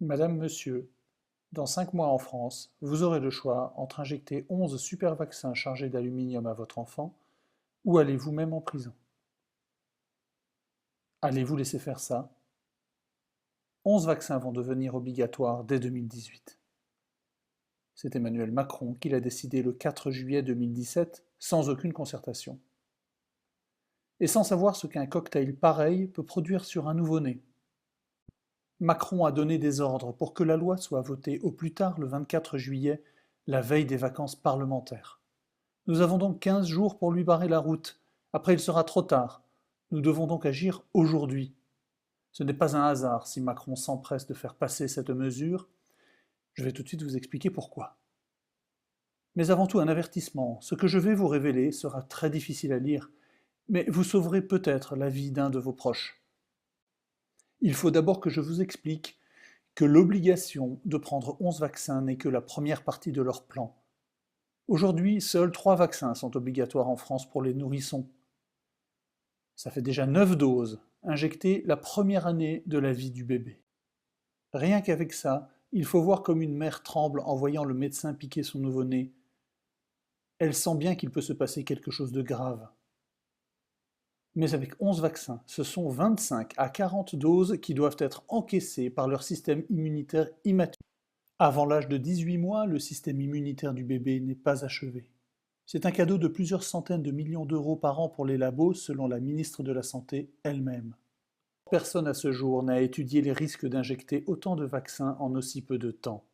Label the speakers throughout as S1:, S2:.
S1: Madame, Monsieur, dans 5 mois en France, vous aurez le choix entre injecter 11 super vaccins chargés d'aluminium à votre enfant ou aller vous-même en prison. Allez-vous laisser faire ça? 11 vaccins vont devenir obligatoires dès 2018. C'est Emmanuel Macron qui l'a décidé le 4 juillet 2017 sans aucune concertation. Et sans savoir ce qu'un cocktail pareil peut produire sur un nouveau-né. Macron a donné des ordres pour que la loi soit votée au plus tard le 24 juillet, la veille des vacances parlementaires. Nous avons donc 15 jours pour lui barrer la route. Après, il sera trop tard. Nous devons donc agir aujourd'hui. Ce n'est pas un hasard si Macron s'empresse de faire passer cette mesure. Je vais tout de suite vous expliquer pourquoi. Mais avant tout, un avertissement. Ce que je vais vous révéler sera très difficile à lire, mais vous sauverez peut-être la vie d'un de vos proches. Il faut d'abord que je vous explique que l'obligation de prendre 11 vaccins n'est que la première partie de leur plan. Aujourd'hui, seuls 3 vaccins sont obligatoires en France pour les nourrissons. Ça fait déjà 9 doses injectées la première année de la vie du bébé. Rien qu'avec ça, il faut voir comme une mère tremble en voyant le médecin piquer son nouveau-né. Elle sent bien qu'il peut se passer quelque chose de grave. Mais avec 11 vaccins, ce sont 25 à 40 doses qui doivent être encaissées par leur système immunitaire immature. Avant l'âge de 18 mois, le système immunitaire du bébé n'est pas achevé. C'est un cadeau de plusieurs centaines de millions d'euros par an pour les labos, selon la ministre de la Santé elle-même. Personne à ce jour n'a étudié les risques d'injecter autant de vaccins en aussi peu de temps.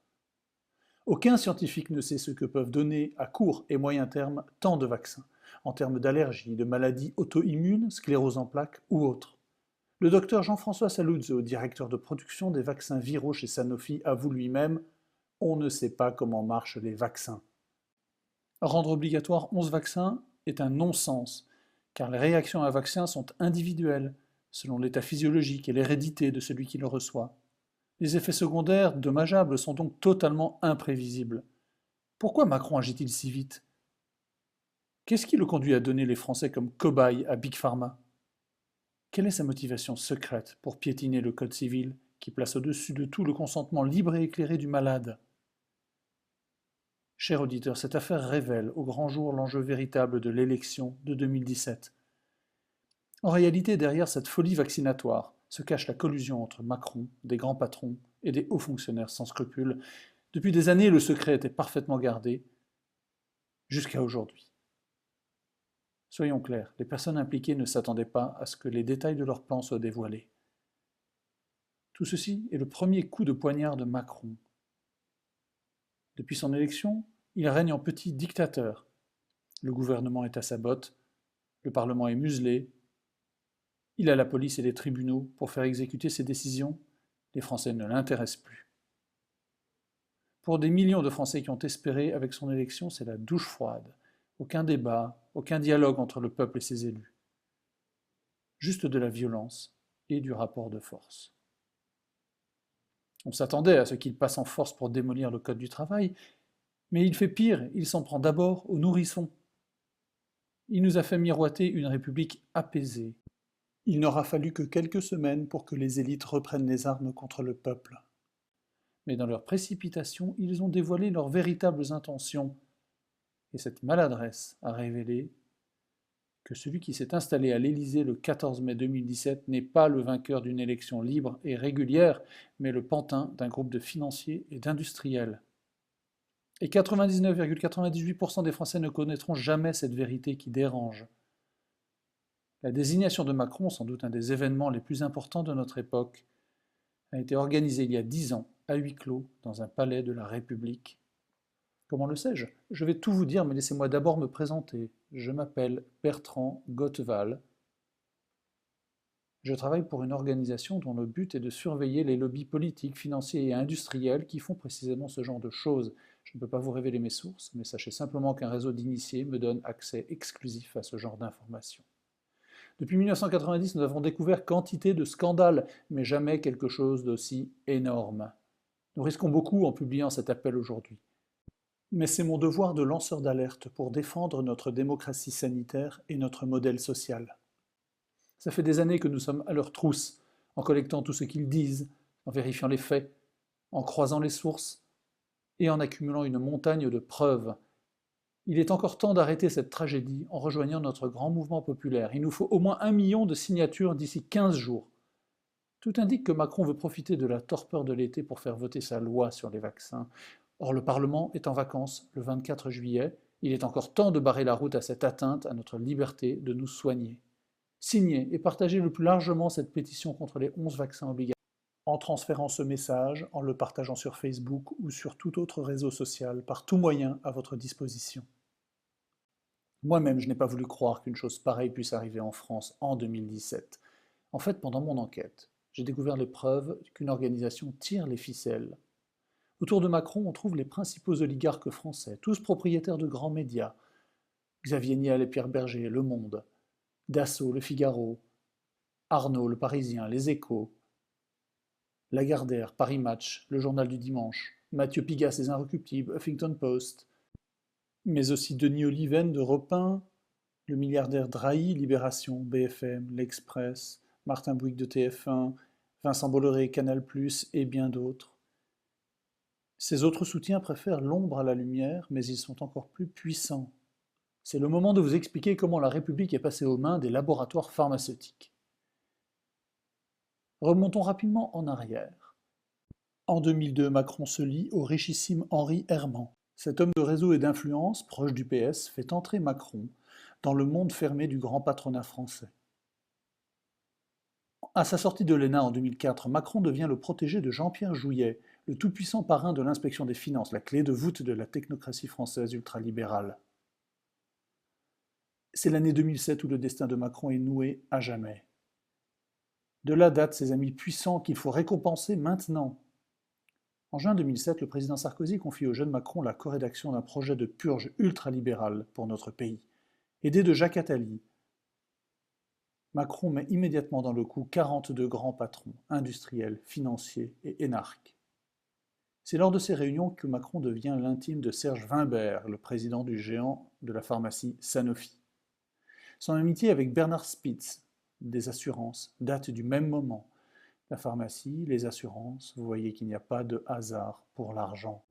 S1: Aucun scientifique ne sait ce que peuvent donner à court et moyen terme tant de vaccins, en termes d'allergies, de maladies auto-immunes, sclérose en plaques ou autres. Le docteur Jean-François Saluzzo, directeur de production des vaccins viraux chez Sanofi, avoue lui-même: on ne sait pas comment marchent les vaccins. Rendre obligatoire 11 vaccins est un non-sens, car les réactions à un vaccin sont individuelles, selon l'état physiologique et l'hérédité de celui qui le reçoit. Les effets secondaires dommageables sont donc totalement imprévisibles. Pourquoi Macron agit-il si vite? Qu'est-ce qui le conduit à donner les Français comme cobayes à Big Pharma? Quelle est sa motivation secrète pour piétiner le Code civil, qui place au-dessus de tout le consentement libre et éclairé du malade? Cher auditeur, cette affaire révèle au grand jour l'enjeu véritable de l'élection de 2017. En réalité, derrière cette folie vaccinatoire se cache la collusion entre Macron, des grands patrons et des hauts fonctionnaires sans scrupules. Depuis des années, le secret était parfaitement gardé, jusqu'à aujourd'hui. Soyons clairs, les personnes impliquées ne s'attendaient pas à ce que les détails de leur plan soient dévoilés. Tout ceci est le premier coup de poignard de Macron. Depuis son élection, il règne en petit dictateur. Le gouvernement est à sa botte, le Parlement est muselé, il a la police et les tribunaux pour faire exécuter ses décisions, les Français ne l'intéressent plus. Pour des millions de Français qui ont espéré avec son élection, c'est la douche froide. Aucun débat, aucun dialogue entre le peuple et ses élus. Juste de la violence et du rapport de force. On s'attendait à ce qu'il passe en force pour démolir le Code du travail, mais il fait pire, il s'en prend d'abord aux nourrissons. Il nous a fait miroiter une République apaisée. Il n'aura fallu que quelques semaines pour que les élites reprennent les armes contre le peuple. Mais dans leur précipitation, ils ont dévoilé leurs véritables intentions. Et cette maladresse a révélé que celui qui s'est installé à l'Élysée le 14 mai 2017 n'est pas le vainqueur d'une élection libre et régulière, mais le pantin d'un groupe de financiers et d'industriels. Et 99,98% des Français ne connaîtront jamais cette vérité qui dérange. La désignation de Macron, sans doute un des événements les plus importants de notre époque, a été organisée il y a 10 ans, à huis clos, dans un palais de la République. Comment le sais-je? Je vais tout vous dire, mais laissez-moi d'abord me présenter. Je m'appelle Bertrand Goteval. Je travaille pour une organisation dont le but est de surveiller les lobbies politiques, financiers et industriels qui font précisément ce genre de choses. Je ne peux pas vous révéler mes sources, mais sachez simplement qu'un réseau d'initiés me donne accès exclusif à ce genre d'informations. Depuis 1990, nous avons découvert quantité de scandales, mais jamais quelque chose d'aussi énorme. Nous risquons beaucoup en publiant cet appel aujourd'hui. Mais c'est mon devoir de lanceur d'alerte pour défendre notre démocratie sanitaire et notre modèle social. Ça fait des années que nous sommes à leur trousse, en collectant tout ce qu'ils disent, en vérifiant les faits. en croisant les sources et en accumulant une montagne de preuves. Il est encore temps d'arrêter cette tragédie en rejoignant notre grand mouvement populaire. Il nous faut au moins 1 million de signatures d'ici 15 jours. Tout indique que Macron veut profiter de la torpeur de l'été pour faire voter sa loi sur les vaccins. Or, le Parlement est en vacances le 24 juillet. Il est encore temps de barrer la route à cette atteinte à notre liberté de nous soigner. Signez et partagez le plus largement cette pétition contre les 11 vaccins obligatoires en transférant ce message, en le partageant sur Facebook ou sur tout autre réseau social, par tout moyen à votre disposition. Moi-même, je n'ai pas voulu croire qu'une chose pareille puisse arriver en France en 2017. En fait, pendant mon enquête, j'ai découvert les preuves qu'une organisation tire les ficelles. Autour de Macron, on trouve les principaux oligarques français, tous propriétaires de grands médias. Xavier Niel et Pierre Berger, Le Monde, Dassault, Le Figaro, Arnaud, Le Parisien, Les Échos, Lagardère, Paris Match, Le Journal du Dimanche, Mathieu Pigasse Les Inrecuptibles, Huffington Post, mais aussi Denis Oliven d'Europe 1, le milliardaire Drahi, Libération, BFM, L'Express, Martin Bouygues de TF1, Vincent Bolloré, Canal+, et bien d'autres. Ces autres soutiens préfèrent l'ombre à la lumière, mais ils sont encore plus puissants. C'est le moment de vous expliquer comment la République est passée aux mains des laboratoires pharmaceutiques. Remontons rapidement en arrière. En 2002, Macron se lie au richissime Henri Herman. Cet homme de réseau et d'influence, proche du PS, fait entrer Macron dans le monde fermé du grand patronat français. À sa sortie de l'ENA en 2004, Macron devient le protégé de Jean-Pierre Jouyet, le tout-puissant parrain de l'inspection des finances, la clé de voûte de la technocratie française ultralibérale. C'est l'année 2007 où le destin de Macron est noué à jamais. De là datent ces amis puissants qu'il faut récompenser maintenant. En juin 2007, le président Sarkozy confie au jeune Macron la corédaction d'un projet de purge ultralibérale pour notre pays. Aidé de Jacques Attali, Macron met immédiatement dans le coup 42 grands patrons, industriels, financiers et énarques. C'est lors de ces réunions que Macron devient l'intime de Serge Weinberg, le président du géant de la pharmacie Sanofi. Son amitié avec Bernard Spitz, des assurances, date du même moment. La pharmacie, les assurances, vous voyez qu'il n'y a pas de hasard pour l'argent.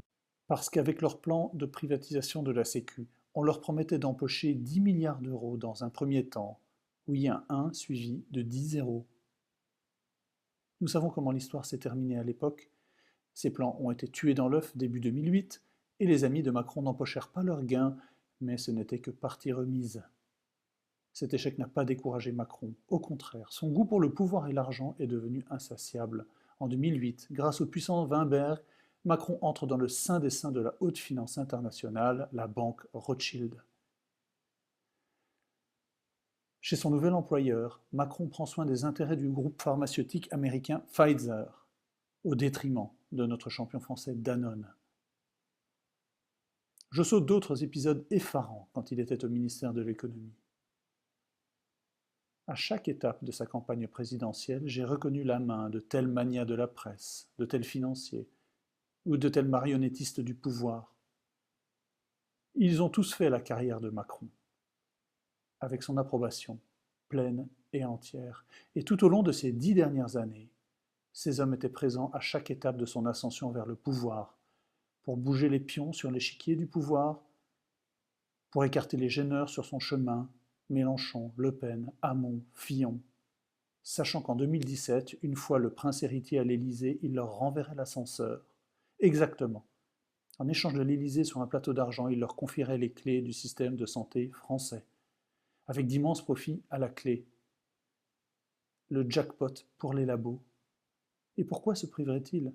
S1: Parce qu'avec leur plan de privatisation de la Sécu, on leur promettait d'empocher 10 milliards d'euros dans un premier temps. Oui, un 1 suivi de 10 zéros. Nous savons comment l'histoire s'est terminée à l'époque. Ces plans ont été tués dans l'œuf début 2008, et les amis de Macron n'empochèrent pas leurs gains, mais ce n'était que partie remise. Cet échec n'a pas découragé Macron. Au contraire, son goût pour le pouvoir et l'argent est devenu insatiable. En 2008, grâce au puissant Weinberg, Macron entre dans le sein des saints de la haute finance internationale, la banque Rothschild. Chez son nouvel employeur, Macron prend soin des intérêts du groupe pharmaceutique américain Pfizer, au détriment de notre champion français Danone. Je saute d'autres épisodes effarants quand il était au ministère de l'économie. À chaque étape de sa campagne présidentielle, j'ai reconnu la main de tels magnats de la presse, de tels financiers, ou de tels marionnettistes du pouvoir. Ils ont tous fait la carrière de Macron, avec son approbation, pleine et entière. Et tout au long de ces 10 dernières années, ces hommes étaient présents à chaque étape de son ascension vers le pouvoir, pour bouger les pions sur l'échiquier du pouvoir, pour écarter les gêneurs sur son chemin, Mélenchon, Le Pen, Hamon, Fillon, sachant qu'en 2017, une fois le prince héritier à l'Élysée, il leur renverrait l'ascenseur. Exactement. En échange de l'Élysée sur un plateau d'argent, il leur confierait les clés du système de santé français, avec d'immenses profits à la clé. Le jackpot pour les labos. Et pourquoi se priveraient-ils?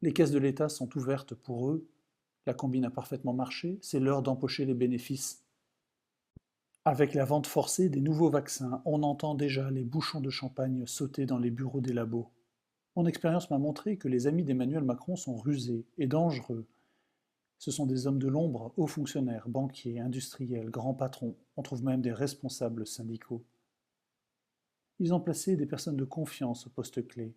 S1: Les caisses de l'État sont ouvertes pour eux. La combine a parfaitement marché, c'est l'heure d'empocher les bénéfices. Avec la vente forcée des nouveaux vaccins, on entend déjà les bouchons de champagne sauter dans les bureaux des labos. Mon expérience m'a montré que les amis d'Emmanuel Macron sont rusés et dangereux. Ce sont des hommes de l'ombre, hauts fonctionnaires, banquiers, industriels, grands patrons, on trouve même des responsables syndicaux. Ils ont placé des personnes de confiance au poste clé.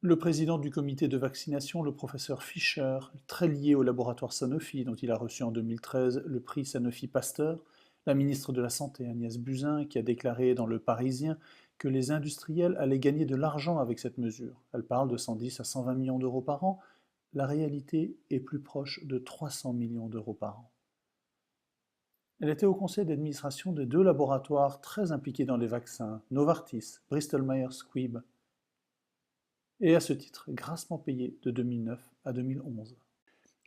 S1: Le président du comité de vaccination, le professeur Fischer, très lié au laboratoire Sanofi, dont il a reçu en 2013 le prix Sanofi Pasteur, la ministre de la Santé Agnès Buzyn, qui a déclaré dans Le Parisien que les industriels allaient gagner de l'argent avec cette mesure. Elle parle de 110 à 120 millions d'euros par an, La réalité est plus proche de 300 millions d'euros par an. Elle était au conseil d'administration de deux laboratoires très impliqués dans les vaccins, Novartis, Bristol Myers Squibb, et à ce titre grassement payée de 2009 à 2011.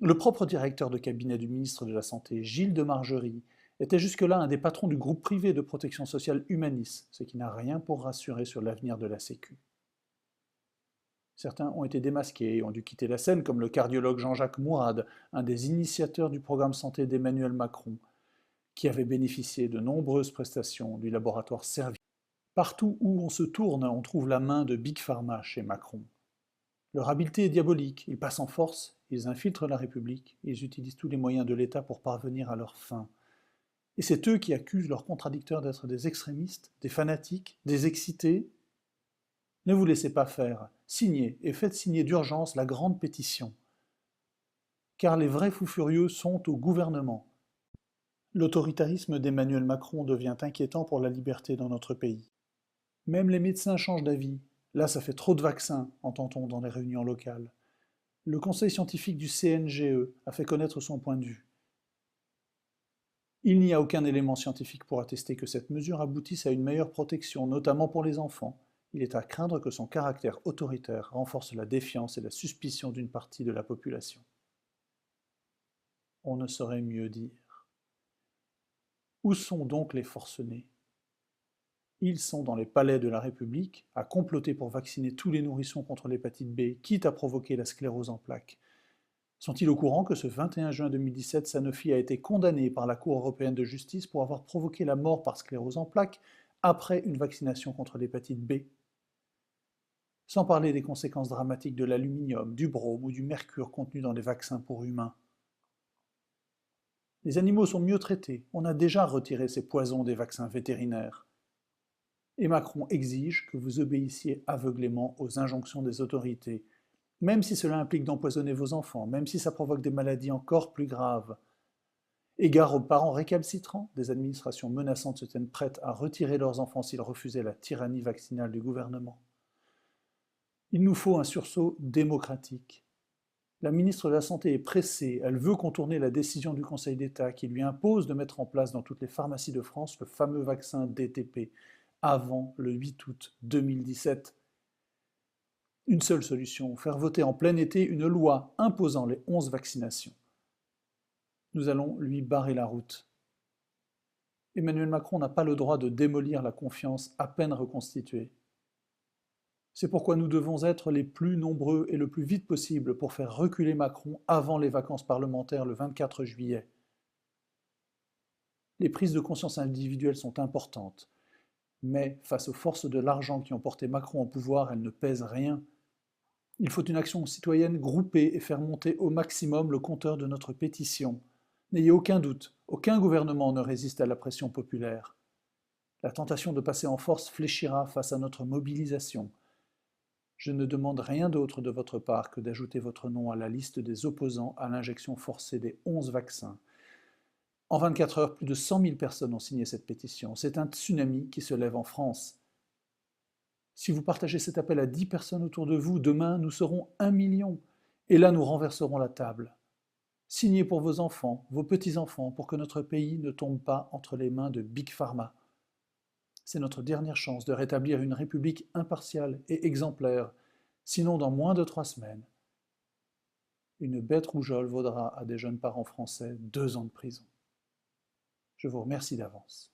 S1: Le propre directeur de cabinet du ministre de la Santé, Gilles de Margerie, était jusque-là un des patrons du groupe privé de protection sociale Humanis, ce qui n'a rien pour rassurer sur l'avenir de la Sécu. Certains ont été démasqués et ont dû quitter la scène, comme le cardiologue Jean-Jacques Mourad, un des initiateurs du programme santé d'Emmanuel Macron, qui avait bénéficié de nombreuses prestations du laboratoire Servier. Partout où on se tourne, on trouve la main de Big Pharma chez Macron. Leur habileté est diabolique, ils passent en force, ils infiltrent la République, ils utilisent tous les moyens de l'État pour parvenir à leurs fins. Et c'est eux qui accusent leurs contradicteurs d'être des extrémistes, des fanatiques, des excités. Ne vous laissez pas faire, signez et faites signer d'urgence la grande pétition. Car les vrais fous furieux sont au gouvernement. L'autoritarisme d'Emmanuel Macron devient inquiétant pour la liberté dans notre pays. Même les médecins changent d'avis. Là, ça fait trop de vaccins, entend-on dans les réunions locales. Le conseil scientifique du CNGE a fait connaître son point de vue. Il n'y a aucun élément scientifique pour attester que cette mesure aboutisse à une meilleure protection, notamment pour les enfants. Il est à craindre que son caractère autoritaire renforce la défiance et la suspicion d'une partie de la population. On ne saurait mieux dire. Où sont donc les forcenés ? Ils sont dans les palais de la République, à comploter pour vacciner tous les nourrissons contre l'hépatite B, quitte à provoquer la sclérose en plaques. Sont-ils au courant que ce 21 juin 2017, Sanofi a été condamné par la Cour européenne de justice pour avoir provoqué la mort par sclérose en plaques après une vaccination contre l'hépatite B? Sans parler des conséquences dramatiques de l'aluminium, du brome ou du mercure contenus dans les vaccins pour humains. Les animaux sont mieux traités, on a déjà retiré ces poisons des vaccins vétérinaires. Et Macron exige que vous obéissiez aveuglément aux injonctions des autorités, même si cela implique d'empoisonner vos enfants, même si ça provoque des maladies encore plus graves. Égard aux parents récalcitrants, des administrations menaçantes se tiennent prêtes à retirer leurs enfants s'ils refusaient la tyrannie vaccinale du gouvernement. Il nous faut un sursaut démocratique. La ministre de la Santé est pressée, elle veut contourner la décision du Conseil d'État qui lui impose de mettre en place dans toutes les pharmacies de France le fameux vaccin DTP, avant le 8 août 2017. Une seule solution, faire voter en plein été une loi imposant les 11 vaccinations. Nous allons lui barrer la route. Emmanuel Macron n'a pas le droit de démolir la confiance à peine reconstituée. C'est pourquoi nous devons être les plus nombreux et le plus vite possible pour faire reculer Macron avant les vacances parlementaires le 24 juillet. Les prises de conscience individuelles sont importantes, mais face aux forces de l'argent qui ont porté Macron au pouvoir, elles ne pèsent rien. Il faut une action citoyenne groupée et faire monter au maximum le compteur de notre pétition. N'ayez aucun doute, aucun gouvernement ne résiste à la pression populaire. La tentation de passer en force fléchira face à notre mobilisation. Je ne demande rien d'autre de votre part que d'ajouter votre nom à la liste des opposants à l'injection forcée des 11 vaccins. En 24 heures, plus de 100 000 personnes ont signé cette pétition. C'est un tsunami qui se lève en France. Si vous partagez cet appel à 10 personnes autour de vous, demain nous serons 1 million. Et là nous renverserons la table. Signez pour vos enfants, vos petits-enfants, pour que notre pays ne tombe pas entre les mains de Big Pharma. C'est notre dernière chance de rétablir une république impartiale et exemplaire, sinon dans moins de 3 semaines. Une bête rougeole vaudra à des jeunes parents français 2 ans de prison. Je vous remercie d'avance.